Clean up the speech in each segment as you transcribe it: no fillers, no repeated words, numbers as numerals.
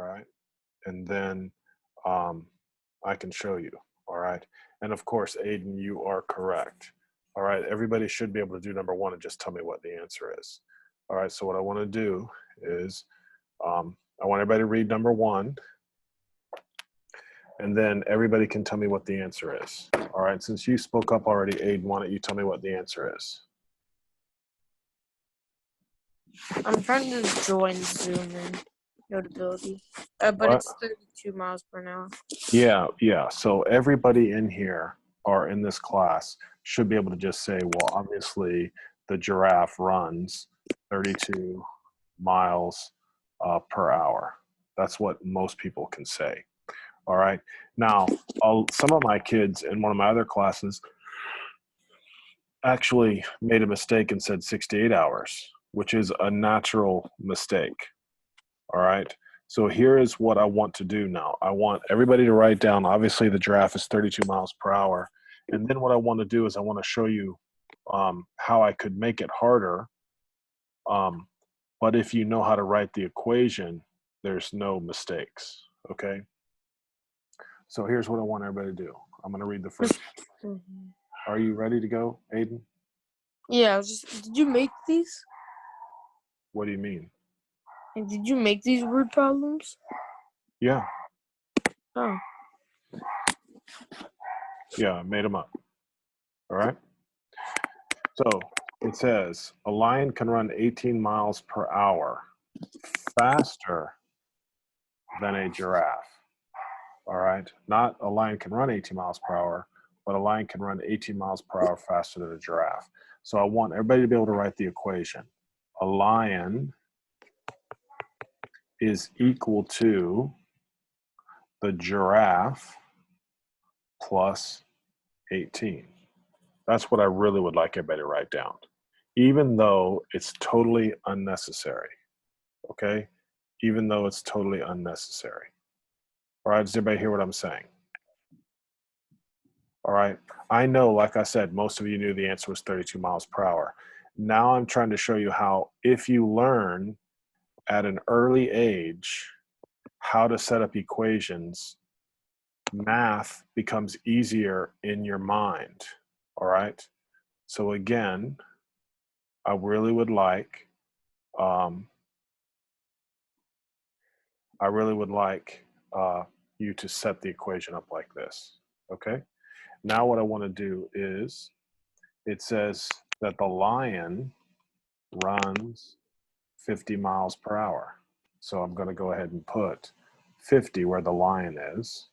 all right? And then I can show you, all right? And of course, Aiden, you are correct. All right, everybody should be able to do number one and just tell me what the answer is. All right, so what I want to do is I want everybody to read number one, and then everybody can tell me what the answer is. All right, since you spoke up already, Aiden, why don't you tell me what the answer is? I'm trying to join Zoom and notability, but What? it's 32 miles per hour. Yeah. So everybody in here or in this class should be able to just say, well, obviously the giraffe runs 32 miles per hour. That's what most people can say. All right. Now, some of my kids in one of my other classes actually made a mistake and said 68 hours, which is a natural mistake. All right. So here is what I want to do now. I want everybody to write down, obviously the giraffe is 32 miles per hour. And then what I want to do is I want to show you how I could make it harder. But if you know how to write the equation, there's no mistakes. Okay. So here's what I want everybody to do. I'm going to read the first. Are you ready to go, Aiden? Yeah, did you make these? What do you mean? And did you make these word problems? Yeah. Oh. Yeah, I made them up. All right. So it says a lion can run 18 miles per hour faster than a giraffe. All right. Not a lion can run 18 miles per hour, but a lion can run 18 miles per hour faster than a giraffe. So I want everybody to be able to write the equation. A lion is equal to the giraffe plus 18. That's what I really would like everybody to write down, even though it's totally unnecessary. Okay? Even though it's totally unnecessary. All right, does everybody hear what I'm saying? All right, I know, like I said, most of you knew the answer was 32 miles per hour. Now I'm trying to show you how, if you learn at an early age how to set up equations, math becomes easier in your mind. All right, so again, I really would like you to set the equation up like this, okay? Now what I want to do is, it says that the lion runs 50 miles per hour. So I'm going to go ahead and put 50 where the lion is,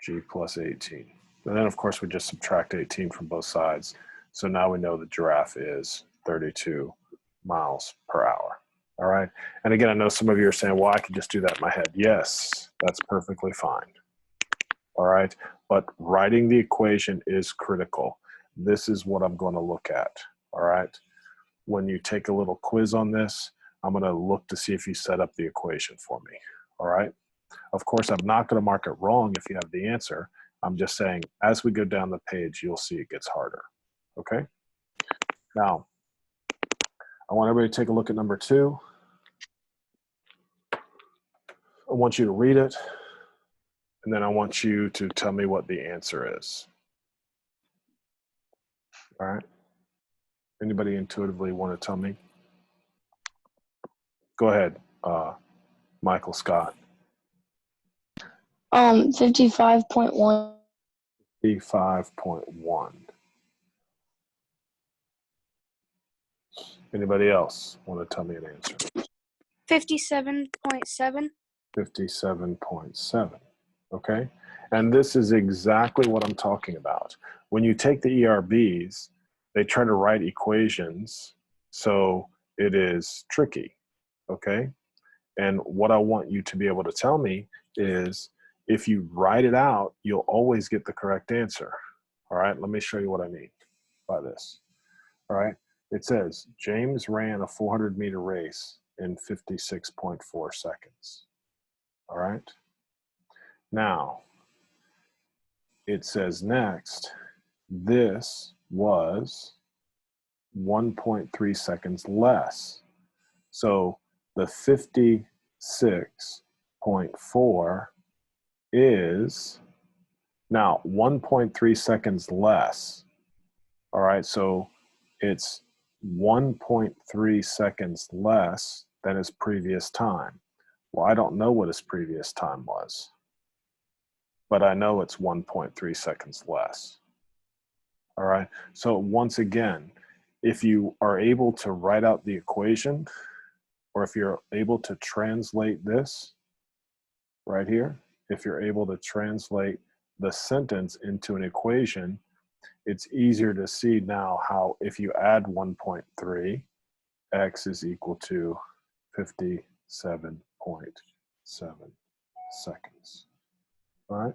G plus 18. And then of course we just subtract 18 from both sides. So now we know the giraffe is 32 miles per hour. All right. And again, I know some of you are saying, well, I can just do that in my head. Yes, that's perfectly fine. All right. But writing the equation is critical. This is what I'm going to look at. All right. When you take a little quiz on this, I'm going to look to see if you set up the equation for me. All right. Of course, I'm not going to mark it wrong if you have the answer. I'm just saying, as we go down the page, you'll see it gets harder. Okay. Now, I want everybody to take a look at number 2. I want you to read it, and then I want you to tell me what the answer is. All right. Anybody intuitively want to tell me? Go ahead, Michael Scott. 55.1. 55.1. Anybody else want to tell me an answer? 57.7. 57.7. Okay. And this is exactly what I'm talking about. When you take the ERBs, they try to write equations, so it is tricky. Okay. And what I want you to be able to tell me is, if you write it out, you'll always get the correct answer. All right. Let me show you what I mean by this. All right. It says James ran a 400-meter race in 56.4 seconds. All right. Now, it says next, this was 1.3 seconds less. So the 50 26.4 is now 1.3 seconds less. All right, so it's 1.3 seconds less than his previous time. Well, I don't know what his previous time was, but I know it's 1.3 seconds less. All right, so once again, if you are able to write out the equation, or if you're able to translate this right here, if you're able to translate the sentence into an equation, it's easier to see now how if you add 1.3, x is equal to 57.7 seconds. All right?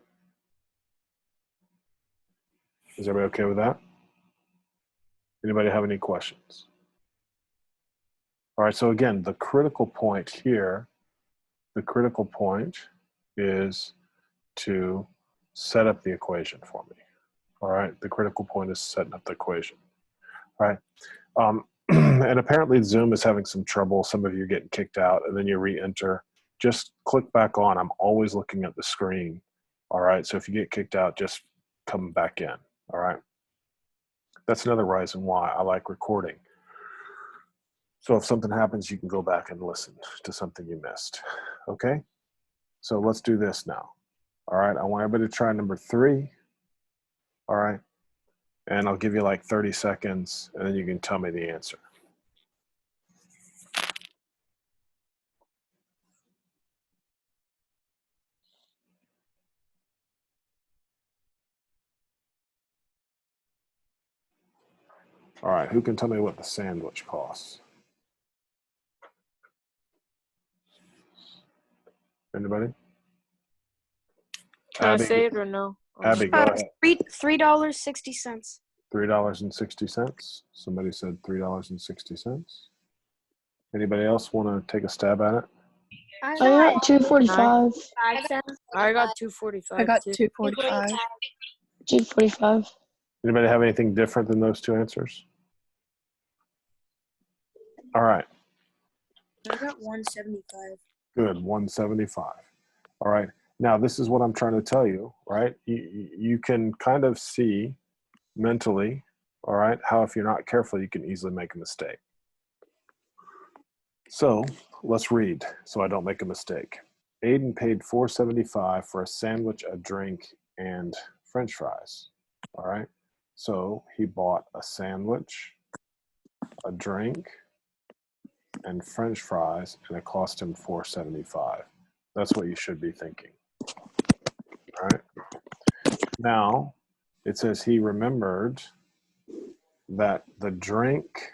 Is everybody okay with that? Anybody have any questions? All right, so again, the critical point here, the critical point is to set up the equation for me. All right, the critical point is setting up the equation. All right, and apparently Zoom is having some trouble. Some of you are getting kicked out and then you re-enter. Just click back on. I'm always looking at the screen. All right, so if you get kicked out, just come back in. All right, that's another reason why I like recording. So if something happens, you can go back and listen to something you missed. Okay, so let's do this now. All right, I want everybody to try number 3. All right, and I'll give you like 30 seconds and then you can tell me the answer. All right, who can tell me what the sandwich costs? Anybody? Can I Abby, say it or no? Abby, go ahead. $3.60. $3.60. Somebody said $3.60. Anybody else want to take a stab at it? I got 245. 5 cents. I got 245. I got too. 245. 245. Anybody have anything different than those 2 answers? All right, I got 175. good, 175. All right, now this is what I'm trying to tell you, right? You can kind of see mentally, all right, how if you're not careful, you can easily make a mistake. So let's read so I don't make a mistake. Aiden paid $4.75 for a sandwich, a drink, and French fries. All right, so he bought a sandwich, a drink, and French fries, and it cost him $4.75. That's what you should be thinking. All right. Now, it says he remembered that the drink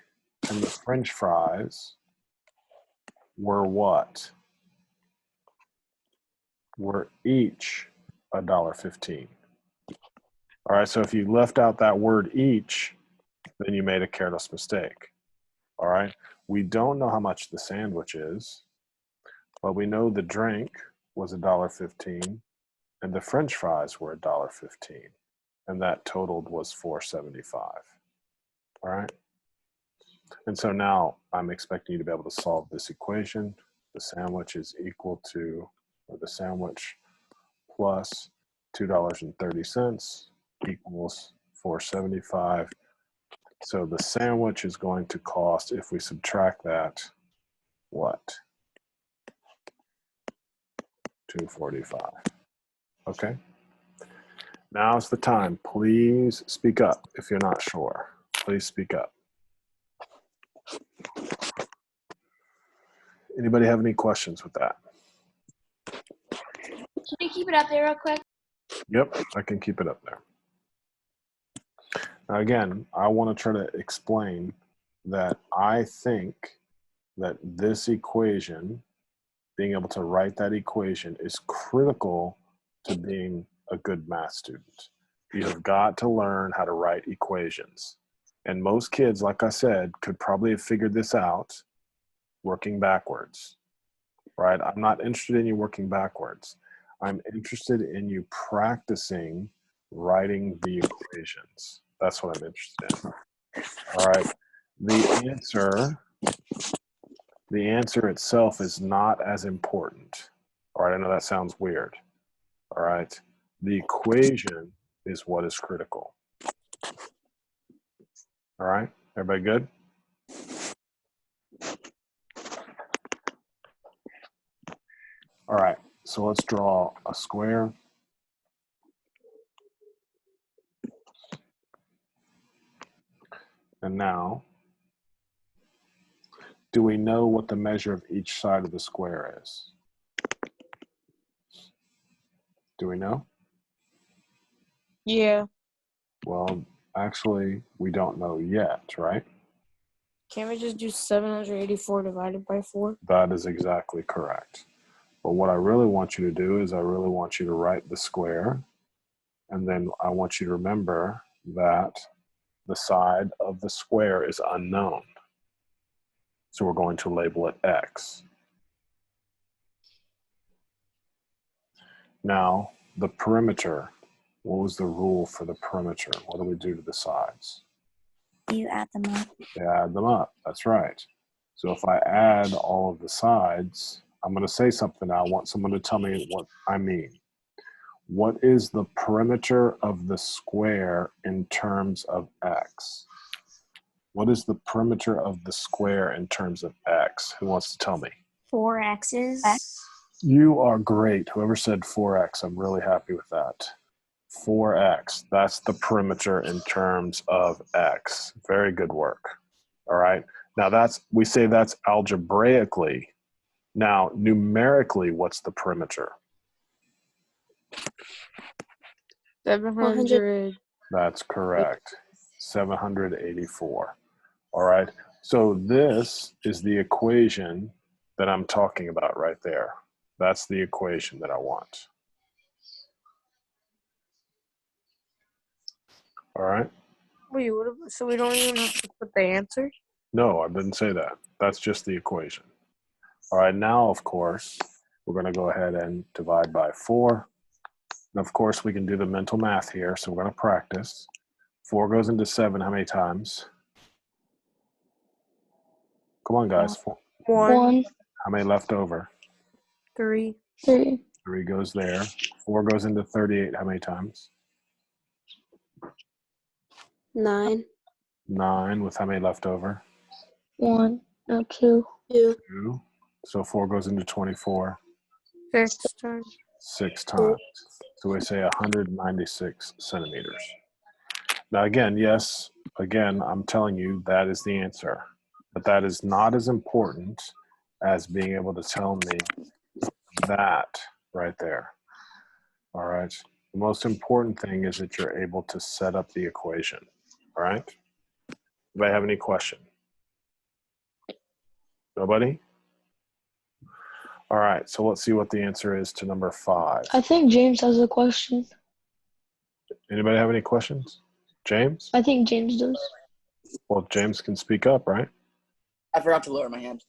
and the French fries were what? Were each $1.15. All right, so if you left out that word each, then you made a careless mistake. All right, we don't know how much the sandwich is, but we know the drink was $1.15 and the French fries were $1.15, and that totaled was $4.75. All right, and so now I'm expecting you to be able to solve this equation. The sandwich is equal to, or the sandwich plus $2.30 equals $4.75. So the sandwich is going to cost, if we subtract that, what? $2.45. Okay. Now's the time. Please speak up if you're not sure. Please speak up. Anybody have any questions with that? Can you keep it up there real quick? Yep, I can keep it up there. Now again, I want to try to explain that I think that this equation, being able to write that equation, is critical to being a good math student. You have got to learn how to write equations. And most kids, like I said, could probably have figured this out working backwards, right? I'm not interested in you working backwards. I'm interested in you practicing writing the equations. That's what I'm interested in. All right. The answer the answer itself is not as important. All right, I know that sounds weird. All right, the equation is what is critical. All right, everybody good? All right, so let's draw a square. And now, do we know what the measure of each side of the square is? Do we know? Yeah. Well, actually, we don't know yet, right? Can't we just do 784 divided by 4? That is exactly correct. But what I really want you to do is I really want you to write the square, and then I want you to remember that the side of the square is unknown. So we're going to label it X. Now, the perimeter, what was the rule for the perimeter? What do we do to the sides? You add them up. You add them up, that's right. So if I add all of the sides, I'm going to say something now. I want someone to tell me what I mean. What is the perimeter of the square in terms of X? What is the perimeter of the square in terms of X? Who wants to tell me? 4 X's. You are great. Whoever said 4X, I'm really happy with that. 4X, that's the perimeter in terms of X. Very good work. All right. Now we say that's algebraically. Now, numerically, what's the perimeter? 700. That's correct. 784. All right. So this is the equation that I'm talking about right there. That's the equation that I want. All right. Wait, so we don't even have to put the answer? No, I didn't say that. That's just the equation. All right. Now, of course, we're going to go ahead and divide by 4. And of course, we can do the mental math here. So we're going to practice. 4 goes into 7 how many times? Come on, guys. 4. 1, How many left over? 3. 3, 3 goes there. 4 goes into 38 how many times? 9. 9 with how many left over? 1, no, 2, 2. So 4 goes into 24 6 times. 6 times. So we say 196 centimeters. Now again, yes, again, I'm telling you that is the answer. But that is not as important as being able to tell me that right there. All right. The most important thing is that you're able to set up the equation. All right. Anybody have any question? Nobody? All right. So let's see what the answer is to number 5. I think James has a question. Anybody have any questions? James? I think James does. Well, James can speak up, right? I forgot to lower my hand.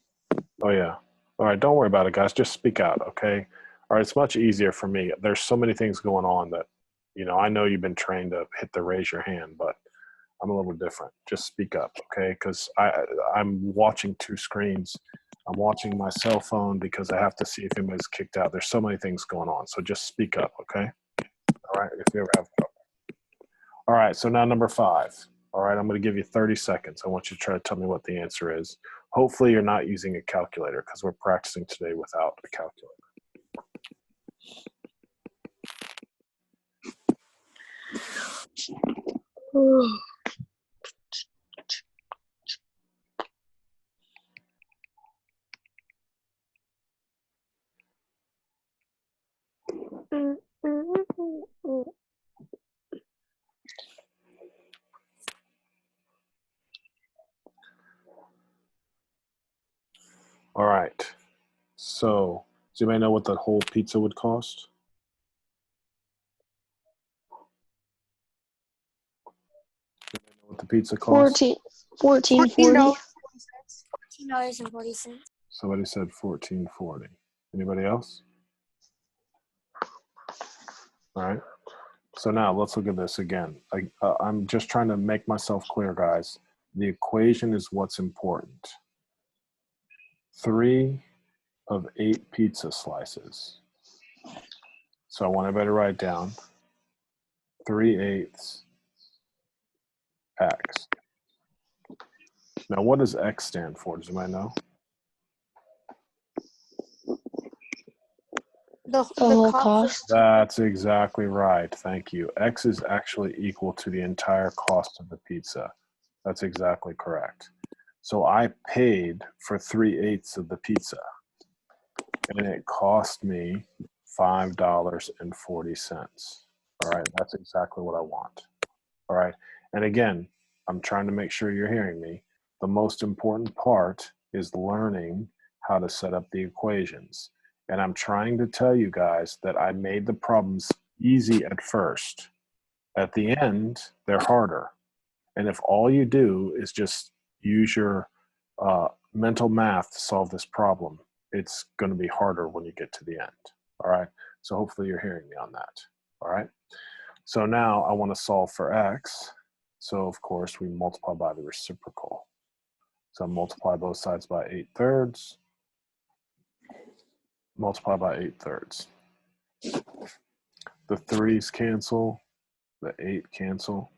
Oh, yeah. All right. Don't worry about it, guys. Just speak out, okay? All right. It's much easier for me. There's so many things going on that, I know you've been trained to hit the raise your hand, but I'm a little different. Just speak up, okay? Because I'm watching 2 screens. I'm watching my cell phone because I have to see if anybody's kicked out. There's so many things going on. So just speak up, okay? All right. If you ever have trouble. All right. So now number 5. All right. I'm going to give you 30 seconds. I want you to try to tell me what the answer is. Hopefully you're not using a calculator because we're practicing today without a calculator. All right. So does anybody know what that whole pizza would cost? What the pizza cost? 14.40. $14.40. Somebody said $14.40. Anybody else? All right. So now let's look at this again. I'm just trying to make myself clear, guys. The equation is what's important. 3 of 8 pizza slices. So I want everybody to write down 3/8 x. Now, what does x stand for? Does anybody know? The whole cost. cost. That's exactly right. Thank you. X is actually equal to the entire cost of the pizza. That's exactly correct. So I paid for 3/8 of the pizza, and it cost me $5.40. All right, that's exactly what I want. All right, and again, I'm trying to make sure you're hearing me. The most important part is learning how to set up the equations. And I'm trying to tell you guys that I made the problems easy at first. At the end, they're harder. And if all you do is just use your mental math to solve this problem, it's going to be harder when you get to the end. All right. So hopefully you're hearing me on that. All right. So now I want to solve for x. So of course we multiply by the reciprocal. So multiply both sides by 8/3. Multiply by 8/3. The 3's cancel. The 8 cancel.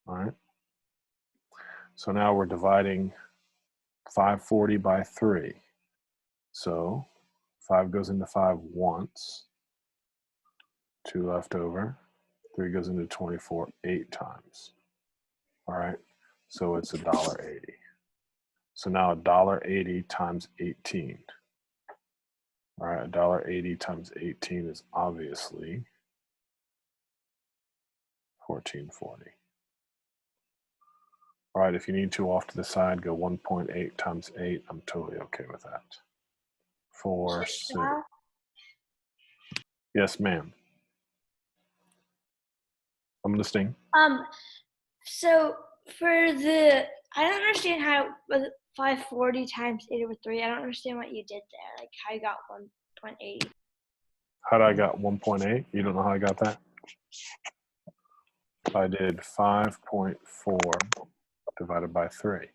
All right. So now we're dividing 540 by 3. So 5 goes into 5 once. 2 left over. 3 goes into 24 8 times. All right. So it's $1.80. So now $1.80 times 18. All right, $1.80 times 18 is obviously $14.40. All right, if you need to off to the side, go 1.8 times 8. I'm totally okay with that. 4, 6. Yes, ma'am. I'm listening. So for the, I don't understand how 540 times 8 over 3. I don't understand what you did there. Like how you got 1.80. How did I got 1.8? You don't know how I got that? I did 5.4 divided by 3.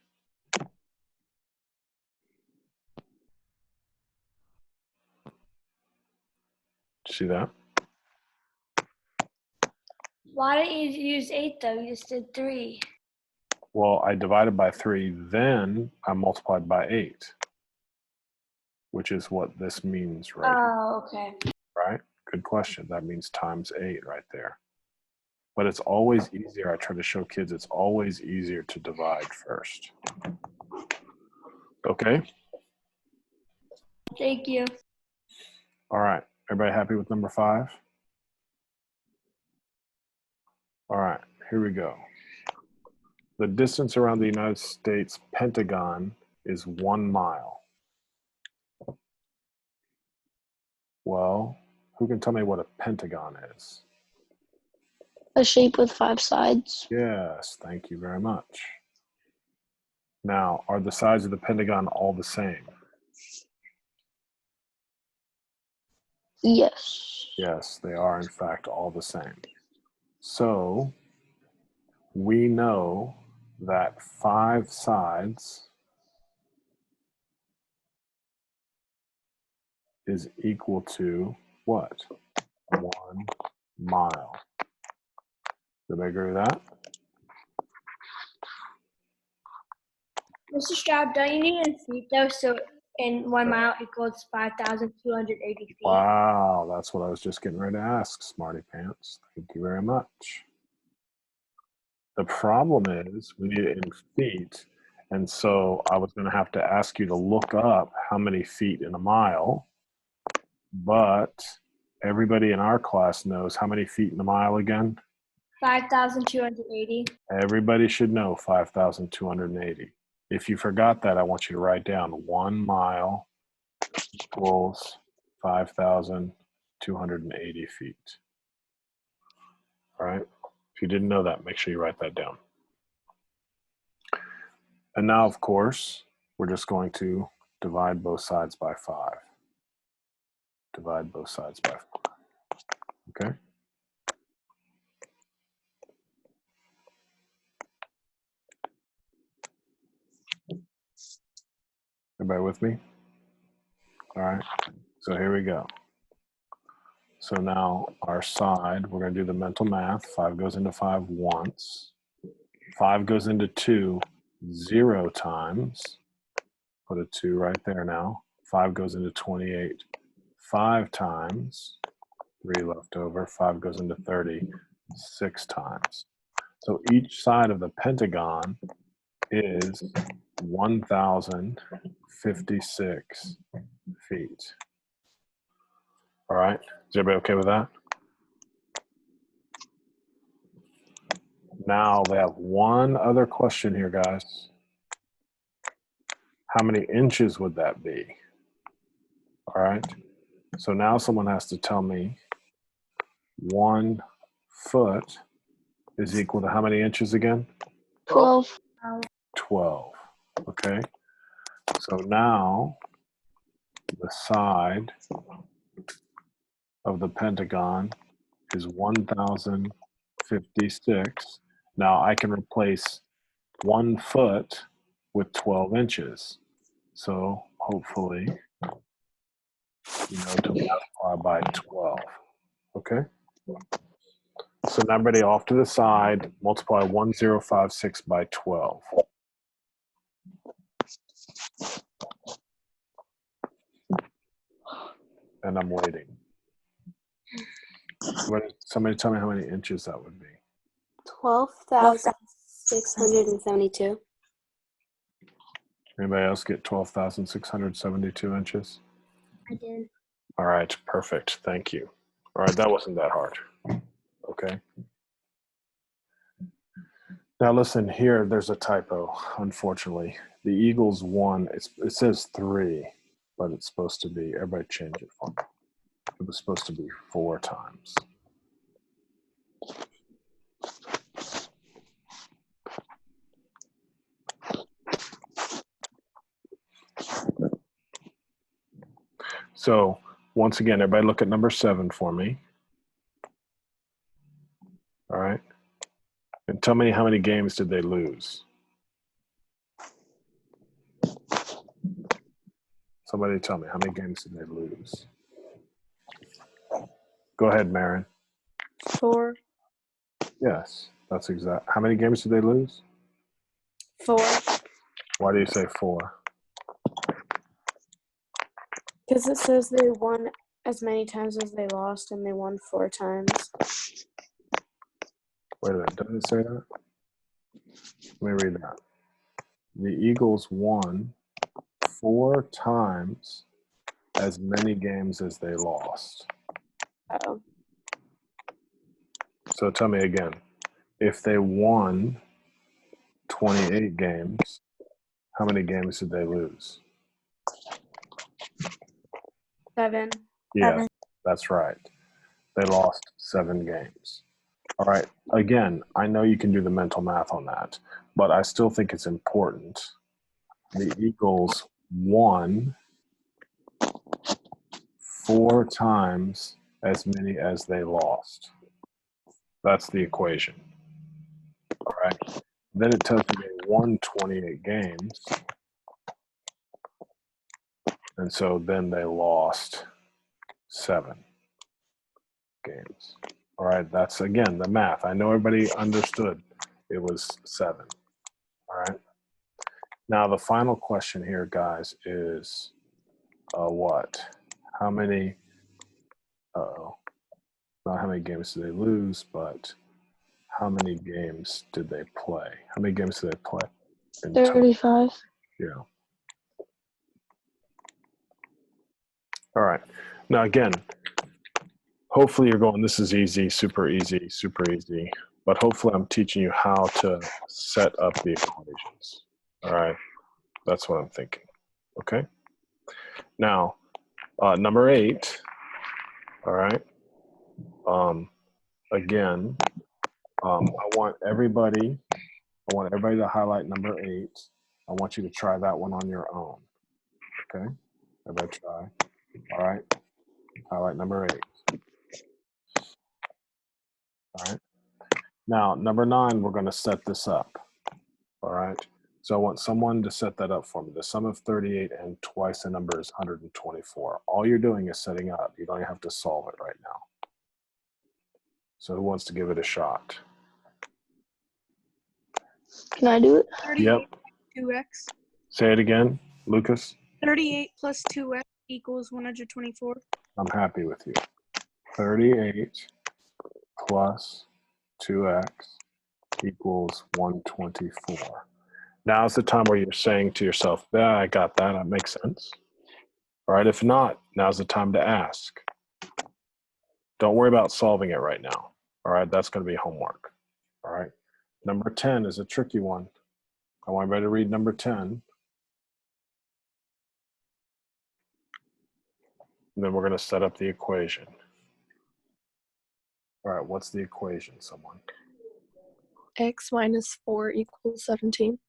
See that? Why didn't you use 8 though? You just did 3. Well, I divided by 3, then I multiplied by 8, which is what this means right here, Oh, okay. right? Good question. That means times 8 right there. But it's always easier. I try to show kids it's always easier to divide first. Okay? Thank you. All right. Everybody happy with number 5? All right. Here we go. The distance around the United States Pentagon is 1 mile. Well, who can tell me what a pentagon is? A shape with 5 sides. Yes, thank you very much. Now, are the sides of the Pentagon all the same? Yes. Yes, they are in fact all the same. So we know that 5 sides is equal to what? 1 mile. Did I agree with that? Mr. Stroud, don't you need in feet though? So in 1 mile equals 5,280 feet. Wow, that's what I was just getting ready to ask, Smarty Pants. Thank you very much. The problem is we need it in feet. And so I was going to have to ask you to look up how many feet in a mile. But everybody in our class knows how many feet in a mile again? 5,280. Everybody should know 5,280. If you forgot that, I want you to write down 1 mile equals 5,280 feet. All right? If you didn't know that, make sure you write that down. And now, of course, we're just going to divide both sides by 5. Divide both sides by 5. Okay? Everybody with me? All right. So here we go. So now our side, we're going to do the mental math. 5 goes into 5 once. 5 goes into 2 0 times. Put a 2 right there now. 5 goes into 28 5 times. 3 left over. 5 goes into 30 6 times. So each side of the pentagon is 1,056 feet. All right. Is everybody okay with that? Now they have one other question here, guys. How many inches would that be? All right. So now someone has to tell me 1 foot is equal to how many inches again? 12. 12. Okay. So now the side of the pentagon is 1,056. Now I can replace 1 foot with 12 inches. So hopefully, to multiply by 12. Okay. So now everybody off to the side, multiply 1,056 by 12. And I'm waiting. Somebody tell me how many inches that would be. 12,672. Anybody else get 12,672 inches? I did. All right, perfect. Thank you. All right, that wasn't that hard. Okay. Now listen here, there's a typo, unfortunately. The Eagles won, it says 3, but it's supposed to be, everybody change it for me. It was supposed to be 4 times. So once again, everybody look at number 7 for me. All right. And tell me how many games did they lose? Somebody tell me, how many games did they lose? Go ahead, Marin. 4. Yes, that's exact. How many games did they lose? 4. Why do you say 4? Because it says they won as many times as they lost, and they won 4 times. Wait a minute, doesn't it say that? Let me read that. The Eagles won 4 times as many games as they lost. Uh-oh. So tell me again, if they won 28 games, how many games did they lose? 7. Yeah, 7. that's right. They lost 7 games. All right. Again, I know you can do the mental math on that, but I still think it's important. The Eagles won 4 times as many as they lost. That's the equation. All right. Then it tells you they won 28 games. And so then they lost 7 games. All right. That's, again, the math. I know everybody understood it was 7. All right. Now, the final question here, guys, is what? How many, not how many games did they lose, but how many games did they play? How many games did they play? In total? 35. Yeah. All right. Now, again, hopefully you're going, this is easy, super easy, super easy. But hopefully I'm teaching you how to set up the equations. All right. That's what I'm thinking. Okay. Now, number 8. All right. Again, I want everybody to highlight number 8. I want you to try that one on your own. Okay. Everybody try. All right. Highlight number 8. All right. Now, number 9, we're going to set this up. All right. So I want someone to set that up for me. The sum of 38 and twice the number is 124. All you're doing is setting up. You don't even have to solve it right now. So who wants to give it a shot? Can I do it? 38 Yep. 2x. Say it again, Lucas. 38 plus 2x equals 124. I'm happy with you. 38 plus 2x equals 124. Now's the time where you're saying to yourself, yeah, I got that. That makes sense. All right. If not, now's the time to ask. Don't worry about solving it right now. All right. That's going to be homework. All right. Number 10 is a tricky one. I want everybody to read number 10. And then we're going to set up the equation. All right. What's the equation, someone? X minus 4 equals 17.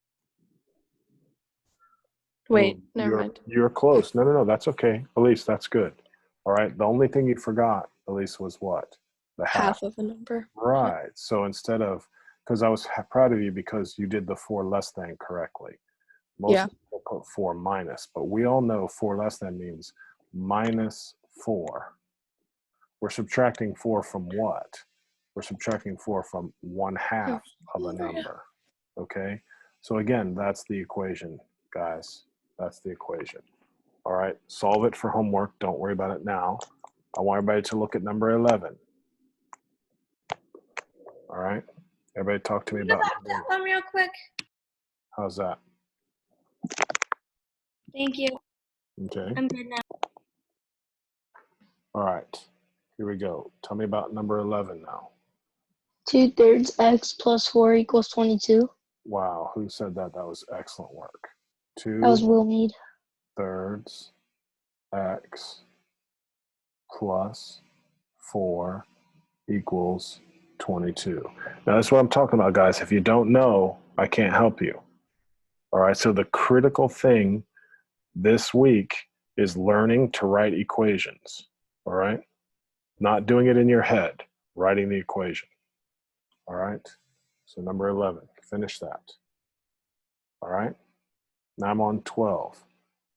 Wait, never mind. You're close. No. That's okay. Elise, that's good. All right. The only thing you forgot, Elise, was what? The half. Half of a number. Right. So instead of, because I was proud of you because you did the 4 less than correctly. Most people put 4 minus, but we all know 4 less than means minus 4. We're subtracting 4 from what? We're subtracting 4 from 1/2 of a number. Okay. So again, that's the equation, guys. That's the equation. All right. Solve it for homework. Don't worry about it now. I want everybody to look at number 11. All right. Everybody talk to me about that one real quick. how's that? Thank you. Okay. I'm good now. All right. Here we go. Tell me about number 11 now. 2/3 x plus 4 equals 22. Wow. Who said that? That was excellent work. That was Will Need. 2/3 x plus 4 equals 22. Now, that's what I'm talking about, guys. If you don't know, I can't help you. All right. So the critical thing this week is learning to write equations. All right. Not doing it in your head, writing the equation. All right. So number 11, finish that. All right. Now I'm on 12.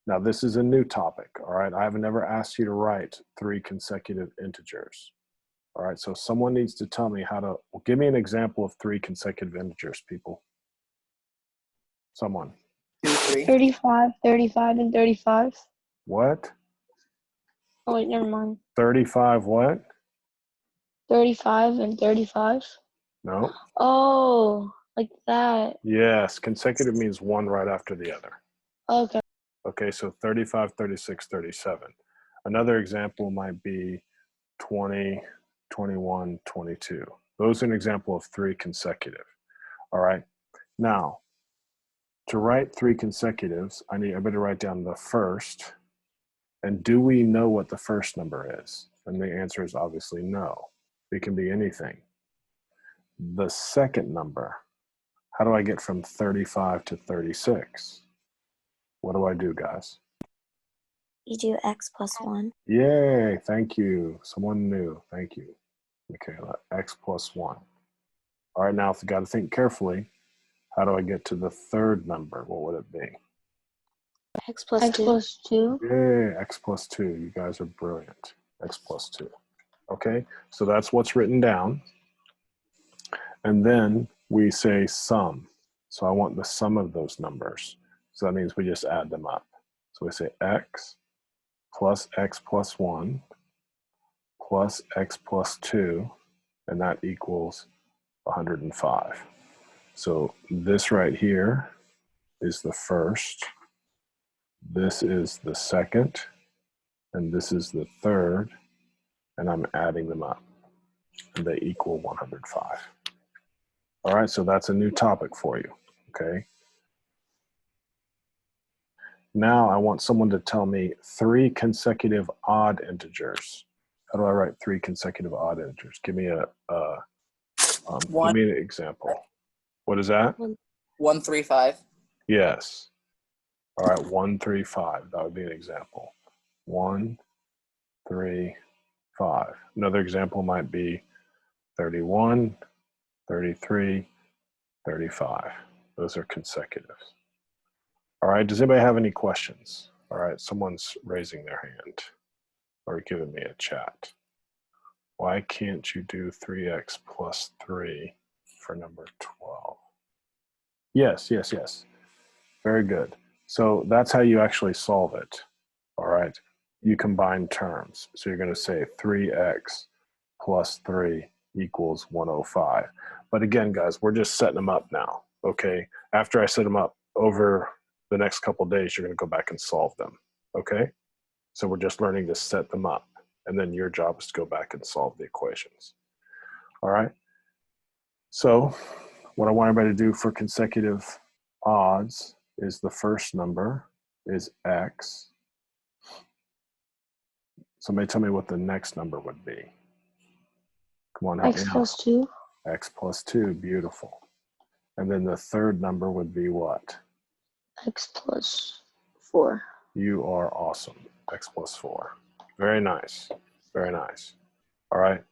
Now this is a new topic. All right. I have never asked you to write 3 consecutive integers. All right. So someone needs to tell me how to, well, give me an example of 3 consecutive integers, people. Someone. 2, 3. 35, 35, and 35. What? Oh, wait, never mind. 35 what? 35 and 35. No. Oh, like that. Yes. Consecutive means one right after the other. Okay. Okay. So 35, 36, 37. Another example might be 20, 21, 22. Those are an example of 3 consecutive. All right. Now, to write 3 consecutives, I better write down the first. And do we know what the first number is? And the answer is obviously no. It can be anything. The second number, how do I get from 35 to 36? What do I do, guys? You do x plus 1. Yay, thank you. Someone new, thank you. Okay, x plus 1. All right, now if you got to think carefully, how do I get to the third number? What would it be? X plus X 2. plus 2. Yay, x plus 2. You guys are brilliant. X plus 2. Okay, so that's what's written down. And then we say sum. So I want the sum of those numbers. So that means we just add them up. So we say x plus x plus 1 plus x plus 2, and that equals 105. So this right here is the first, this is the second, and this is the third, and I'm adding them up, and they equal 105. All right, so that's a new topic for you, okay? Now I want someone to tell me 3 consecutive odd integers. How do I write 3 consecutive odd integers? Give me an example. What is that? 1, 3, 5. Yes. All right, 1, 3, 5. That would be an example. 1, 3, 5. Another example might be 31, 33, 35. Those are consecutive. All right, does anybody have any questions? All right, someone's raising their hand or giving me a chat. Why can't you do 3x plus 3 for number 12? Yes, yes, yes. Very good. So that's how you actually solve it. All right. You combine terms. So you're going to say 3x plus 3 equals 105. But again, guys, we're just setting them up now. Okay. After I set them up over the next couple of days, you're going to go back and solve them. Okay. So we're just learning to set them up. And then your job is to go back and solve the equations. All right. So what I want everybody to do for consecutive odds is the first number is x. Somebody tell me what the next number would be. Come on, help X me plus out. 2. X plus 2, beautiful. And then the third number would be what? X plus 4. You are awesome. X plus 4. Very nice. Very nice. All right.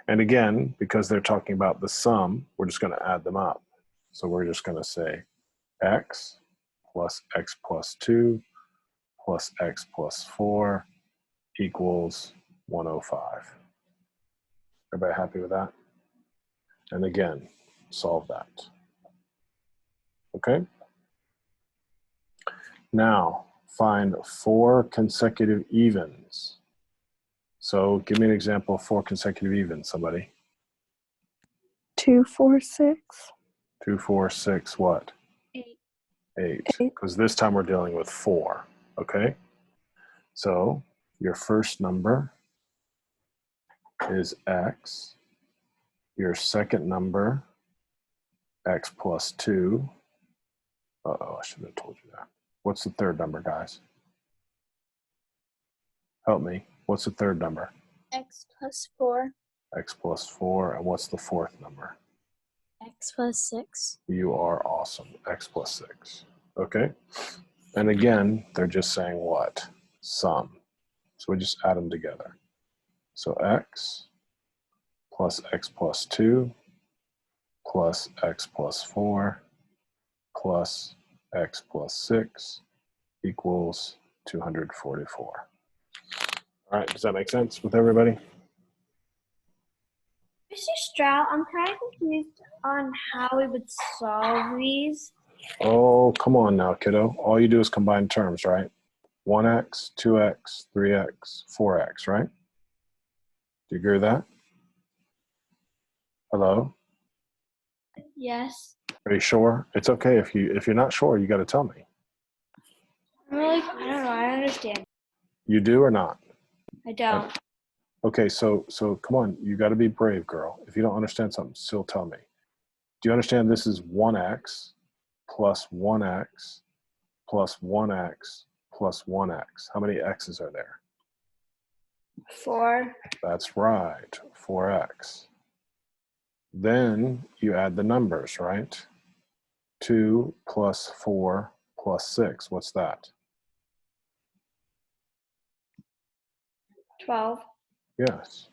And again, because they're talking about the sum, we're just going to add them up. So we're just going to say x plus x plus 2 plus x plus 4 equals 105. Everybody happy with that? And again, solve that. Okay? Now, find 4 consecutive evens. So give me an example of 4 consecutive evens, somebody. 2, 4, 6. 2, 4, 6, what? 8. 8. Because this time we're dealing with 4. Okay? So your first number is x. Your second number, x plus 2. Uh-oh, I should have told you that. What's the third number, guys? Help me. What's the third number? X plus 4. X plus 4. And what's the fourth number? X plus 6. You are awesome. X plus 6. Okay? And again, they're just saying what? Sum. So we just add them together. So x plus x plus 2 plus x plus 4 plus x plus 6 equals 244. All right, does that make sense with everybody? Mr. Stroud, I'm kind of confused on how we would solve these. Oh, come on now, kiddo. All you do is combine terms, right? 1x, 2x, 3x, 4x, right? Do you agree with that? Hello? Yes. Are you sure? It's okay if you're not sure, you got to tell me. I don't know. I don't understand. You do or not? I don't. Okay, so come on, you got to be brave, girl. If you don't understand something, still tell me. Do you understand this is 1x plus 1x plus 1x plus 1x? How many x's are there? 4. That's right, 4x. Then you add the numbers, right? 2 plus 4 plus 6. What's that? 12. Yes.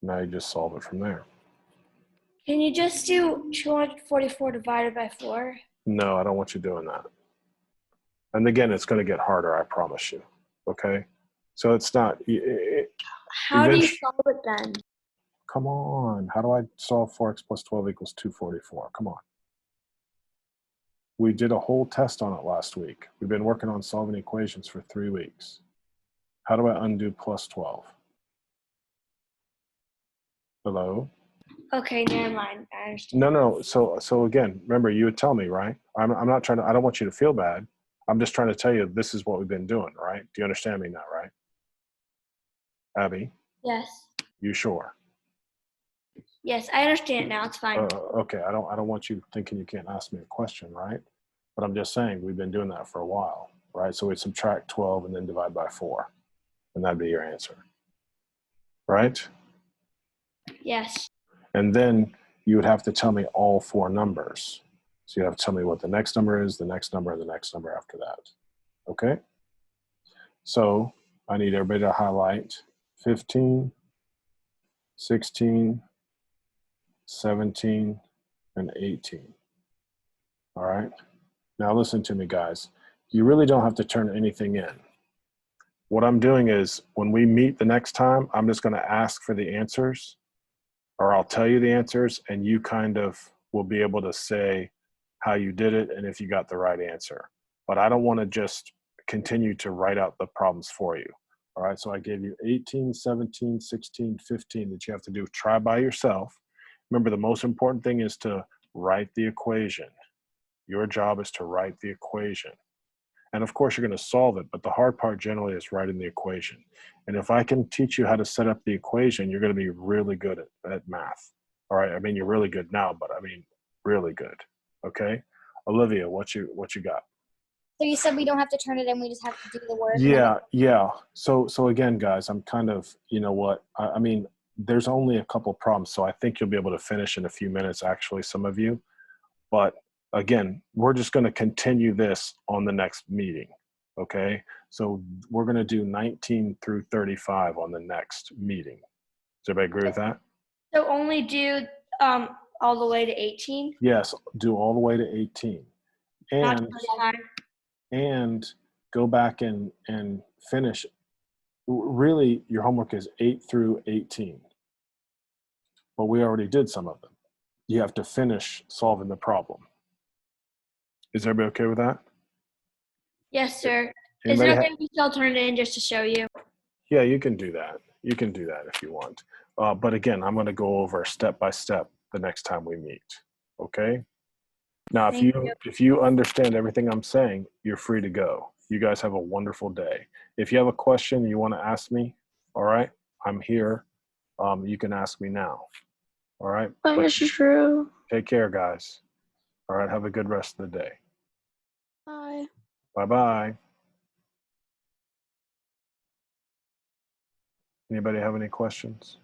Now you just solve it from there. Can you just do 244 divided by 4? No, I don't want you doing that. And again, it's going to get harder, I promise you. Okay? So it's not. How do you solve it then? Come on. How do I solve 4x plus 12 equals 244? Come on. We did a whole test on it last week. We've been working on solving equations for 3 weeks. How do I undo plus 12? Hello? Okay, never mind. I understand. No. So again, remember, you would tell me, right? I'm not trying to, I don't want you to feel bad. I'm just trying to tell you this is what we've been doing, right? Do you understand me now, right? Abby? Yes. You sure? Yes, I understand it now. It's fine. Okay, I don't want you thinking you can't ask me a question, right? But I'm just saying we've been doing that for a while, right? So we subtract 12 and then divide by 4, and that'd be your answer, right? Yes. And then you would have to tell me all 4 numbers. So you have to tell me what the next number is, the next number, and the next number after that. Okay? So I need everybody to highlight 15, 16, 17, and 18. All right? Now listen to me, guys. You really don't have to turn anything in. What I'm doing is when we meet the next time, I'm just going to ask for the answers, or I'll tell you the answers, and you kind of will be able to say how you did it and if you got the right answer. But I don't want to just continue to write out the problems for you. All right, so I gave you 18, 17, 16, 15 that you have to do. Try by yourself. Remember, the most important thing is to write the equation. Your job is to write the equation. And of course, you're going to solve it, but the hard part generally is writing the equation. And if I can teach you how to set up the equation, you're going to be really good at math. All right, I mean, you're really good now, but I mean, really good. Okay, Olivia, what you got? So you said we don't have to turn it in; we just have to do the work. Yeah. So again, guys, I'm kind of, you know what? I mean, there's only a couple problems, so I think you'll be able to finish in a few minutes. Actually, some of you, but again, we're just going to continue this on the next meeting. Okay, so we're going to do 19 through 35 on the next meeting. Does everybody agree with that? So only do all the way to 18? Yes, do all the way to 18. Not And 25? and go back and finish. Really, your homework is 8 through 18. But we already did some of them. You have to finish solving the problem. Is everybody okay with that? Yes, sir. Is Anybody it okay if we still turn it in just to show you? Yeah, you can do that. You can do that if you want. But again, I'm going to go over step by step the next time we meet. Okay? Now, if you understand everything I'm saying, you're free to go. You guys have a wonderful day. If you have a question you want to ask me, all right, I'm here. You can ask me now. All right? Bye, But Mr. Drew. take care, guys. All right, have a good rest of the day. Bye. Bye-bye. Anybody have any questions?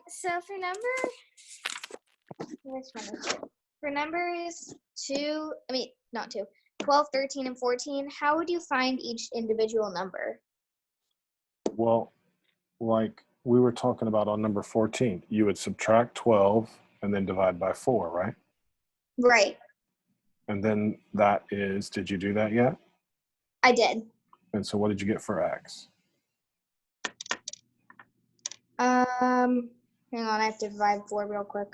So for numbers 12, 13, and 14, how would you find each individual number? Well, like we were talking about on number 14, you would subtract 12 and then divide by 4, right? Right. And then that is, did you do that yet? I did. And so what did you get for X? Hang on, I have to divide 4 real quick.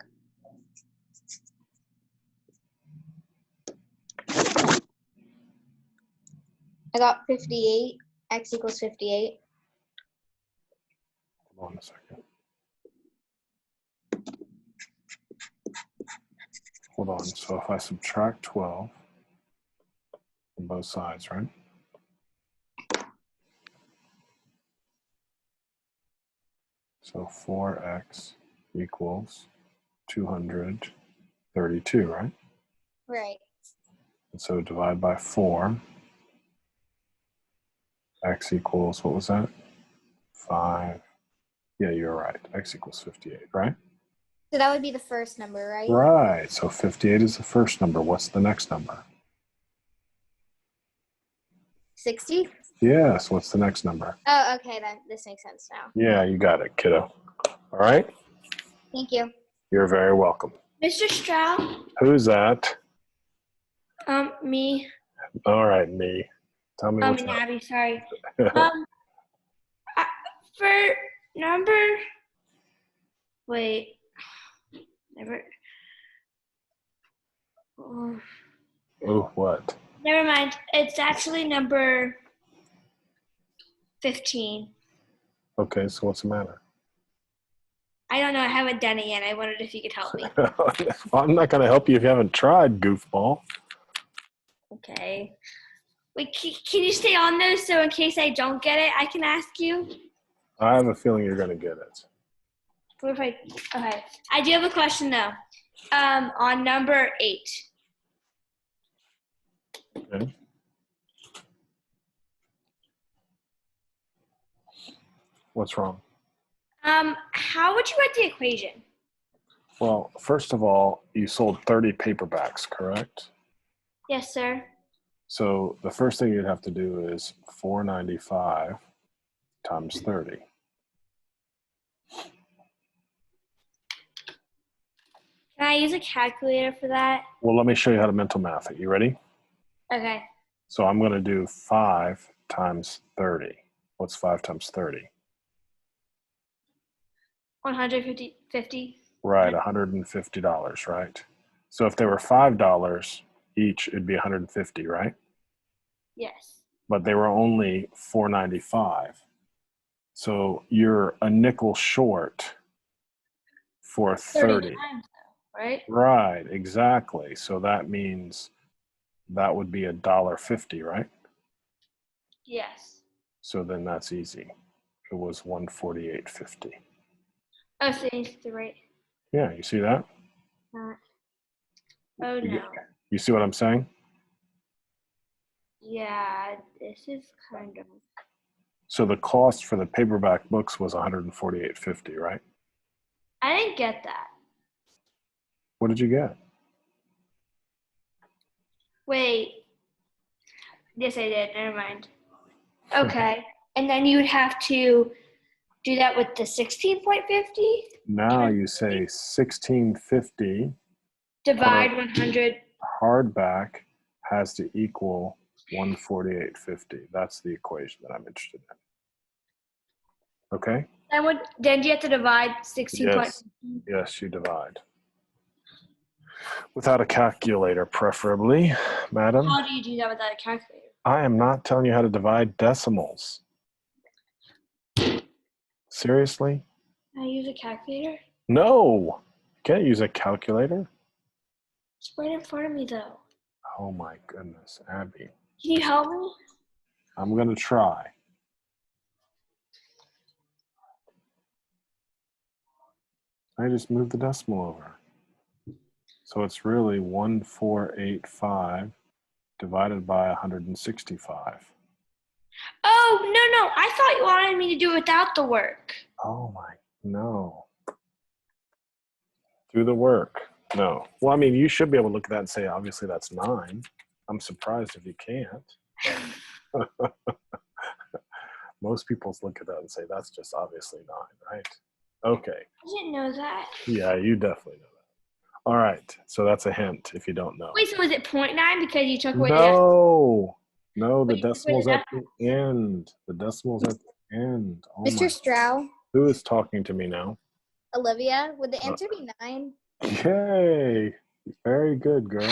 I got 58. X equals 58. Hold on a second. Hold on. So if I subtract 12 on both sides, right? So 4x equals 232, right? Right. And so divide by 4. X equals, what was that? 5. Yeah, you're right. X equals 58, right? So that would be the first number, right? Right. So 58 is the first number. What's the next number? 60? Yes. What's the next number? Oh, okay, then this makes sense now. Yeah, you got it, kiddo. All right. Thank you. You're very welcome. Mr. Stroud? Who's that? Me. All right, me. Tell me what's And up. Abby, sorry. For number, wait, never. Oh, Oh, what? never mind. It's actually number 15. Okay, so what's the matter? I don't know. I haven't done it yet. I wondered if you could help me. I'm not going to help you if you haven't tried, goofball. Okay. Wait, can you stay on those so in case I don't get it, I can ask you? I have a feeling you're going to get it. What if okay. I do have a question though. On number 8. Okay. What's wrong? How would you write the equation? Well, first of all, you sold 30 paperbacks, correct? Yes, sir. So the first thing you'd have to do is 495 times 30. Can I use a calculator for that? Well, let me show you how to mental math it. You ready? Okay. So I'm going to do 5 times 30. What's 5 times 30? 150. Right, $150, right? So if they were $5 each, it'd be 150, right? Yes. But they were only $4.95. So you're a nickel short for 30. times though, right? Right, exactly. So that means that would be $1.50, right? Yes. So then that's easy. It was 148.50. Oh, so it's the right. Yeah, you see that? Oh You no. You see what I'm saying? Yeah, this is kind of. So the cost for the paperback books was 148.50, right? I didn't get that. What did you get? Wait. Yes, I did. Never mind. Okay. And then you would have to do that with the 16.50? Now you say 1650 Divide 100. hardback has to equal 148.50. That's the equation that I'm interested in. Okay? Then you have to divide 16. Yes. Yes, you divide. Without a calculator, preferably, madam. How do you do that without a calculator? I am not telling you how to divide decimals. Seriously? Can I use a calculator? No. You can't use a calculator. It's right in front of me though. Oh my goodness, Abby. Can you help me? I'm going to try. I just moved the decimal over. So it's really 1485 divided by 165. Oh, no. I thought you wanted me to do it without the work. Oh my, no. Do the work. No. Well, I mean, you should be able to look at that and say, obviously that's 9. I'm surprised if you can't. Most people look at that and say, that's just obviously 9, right? Okay. I didn't know that. Yeah, you definitely know that. All right. So that's a hint if you don't know. Wait, so was it 0.9 because you took away the No, the Wait, decimal's wait, at the end. The decimal's at the end. Oh Mr. my. Stroud, Who is talking to me now? Olivia, would the answer be 9? Yay. Very good, girl.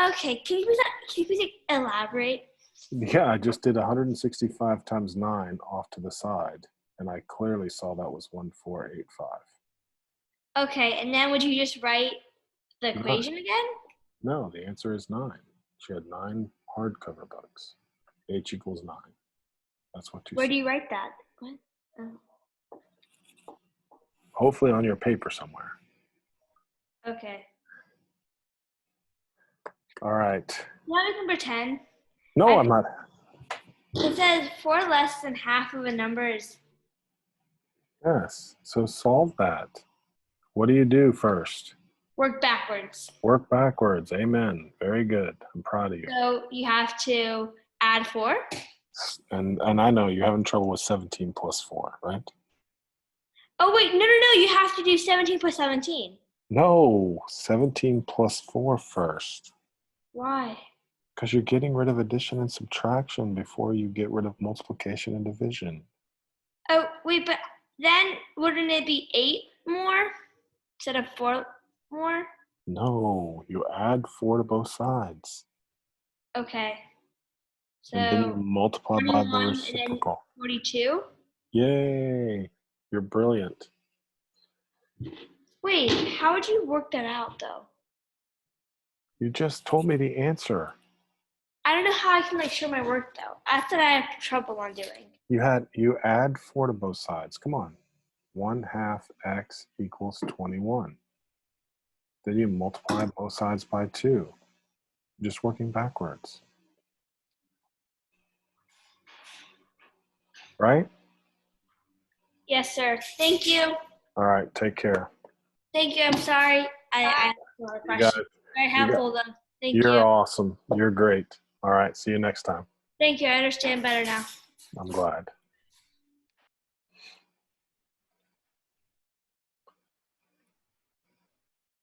Okay, can you please elaborate? Yeah, I just did 165 times 9 off to the side, and I clearly saw that was 1485. Okay, and then would you just write the No. equation again? No, the answer is 9. She had 9 hardcover books. H equals 9. That's what you Where said. do you write that? What? Oh, Hopefully on your paper somewhere. okay. All right. Now number 10. No, I'm not. It says 4 less than half of a number is. Yes. So solve that. What do you do first? Work backwards. Work backwards. Amen. Very good. I'm proud of you. So you have to add 4. And I know you're having trouble with 17 plus 4, right? Oh, wait, no. You have to do 17 plus 17. No, 17 plus 4 first. Why? Because you're getting rid of addition and subtraction before you get rid of multiplication and division. Oh, wait, but then wouldn't it be 8 more instead of 4 more? No, you add 4 to both sides. Okay. So And then you multiply by the 21 and then reciprocal. 42? Yay. You're brilliant. Wait, how would you work that out though? You just told me the answer. I don't know how I can show my work though. That's what I have trouble on doing. You add 4 to both sides. Come on. 1/2 x equals 21. Then you multiply both sides by 2. Just working backwards. Right? Yes, sir. Thank you. All right. Take care. Thank you. I'm sorry. I asked a lot of You got questions. it. Very helpful though. Thank You're you. awesome. You're great. All right. See you next time. Thank you. I understand better now. I'm glad.